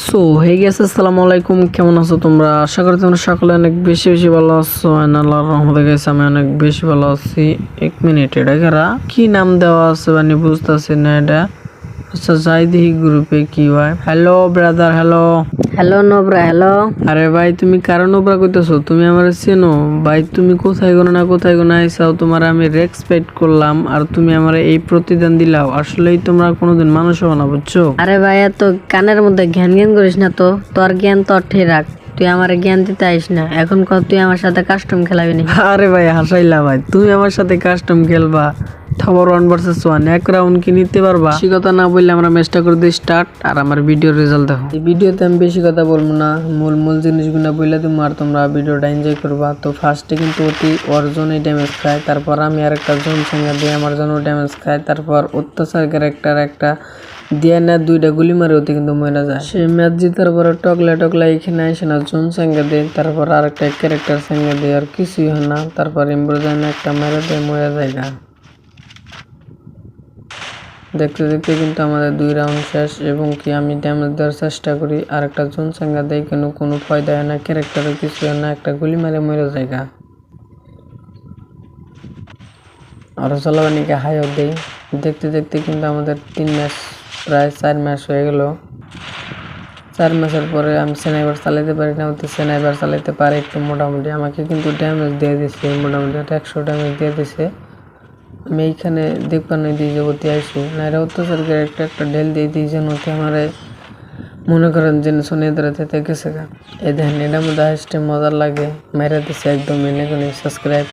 So hey গেছে, আসসালামু আলাইকুম। কেমন আছো তোমরা? আশা করি তোমরা সকলে অনেক বেশি বেশি ভালো আছো। আল্লাহর রহমতে গেছে আমি অনেক বেশি ভালো আছি। 1 মিনিট, এটা কারা কি নাম দেওয়া আছে মানে বুঝতেছি না এটা। আচ্ছা যাই দেখি গ্রুপে কি হয়। Hello brother, hello. Hello Nubra, hello. আরে ভাই তুমি কারণ নোবরা কইতেছো? তুমি আমার চেনো ভাই? তুমি কোথায় গো না কোথায় গো না আইসাও, তোমার আমি রেসপেক্ট করলাম আর তুমি আমার এই প্রতিদান দিলাও। আসলেই তোমরা কোনোদিন মানুষ হবে না, বুঝছো? আরে ভাই এত কানের মধ্যে জ্ঞান জ্ঞান করিস না তো, তোর জ্ঞান তোর ঠিক রাখ। তুই আমার জ্ঞান দিতে আইস না। এখন কর তুই আমার সাথে কাস্টম খেলাবি না? আরে ভাই হাসাইলা ভাই, তুমি আমার সাথে কাস্টম খেলবা? থাবার 1 ভার্সেস 1 এক রাউন্ড কি নিতে পারবা? বেশি কথা না বললে আমরা ম্যাচটা করে দিই স্টার্ট, আর আমার ভিডিওর রেজাল্ট দেখো। এই ভিডিওতে আমি বেশি কথা বলবো না, মূল জিনিসগুলো বললে তুমি আর তোমরা ভিডিওটা এনজয় করবা। তো ফার্স্টে কিন্তু অতি অর্জনই ড্যামেজ খায়, তারপর আমি আর একটা জোন সঙ্গে দিয়ে আমার জন্য ড্যামেজ খায়, তারপর অত্যাচার ক্যারেক্টার একটা দিয়ে না 2টা গুলি মারে ওতে কিন্তু মরে যায়। সে ম্যাচ জিতার পরে টকলা এখানে আসে না, জোন সঙ্গে দেয়, তারপর আর একটা ক্যারেক্টার সঙ্গে দেয়, আর কিছুই হয় না। তারপর ইমব্রোজান একটা মেরে দেয়, মরে যায়। দেখতে দেখতে কিন্তু আমাদের 2 রাউন্ড শেষ, এবং কি আমি ড্যামেজ দেওয়ার চেষ্টা করি, আর একটা জোন সঙ্গে দেয়, কিন্তু কোনো ফায়দা হয় না, ক্যারেক্টারও কিছু হয় না, একটা গুলি মারে মরে যায়। আরও চলাবানিকে হাইও দেই। দেখতে দেখতে কিন্তু আমাদের 3 ম্যাচ প্রায় 4 ম্যাচ হয়ে গেল। 4 ম্যাচের পরে আমি স্নাইপার চালাতে পারি না, ওতে স্নাইপার চালাতে পারে একটু মোটামুটি। আমাকে কিন্তু ড্যামেজ দিয়ে দিচ্ছে, মোটামুটি 100 ড্যামেজ দিয়ে দিছে। আমি এইখানে দেখবার নাই দিয়ে যাবতি আইসি নাইরা অত্যাচার একটা ঢেল দিয়ে দিই, যেন আমার মনে করেন যে শুনে ধরে গেছে গা। এই দেখেন এটার মধ্যে আসতে মজার লাগে, মেরে দিচ্ছে একদম এনে সাবস্ক্রাইব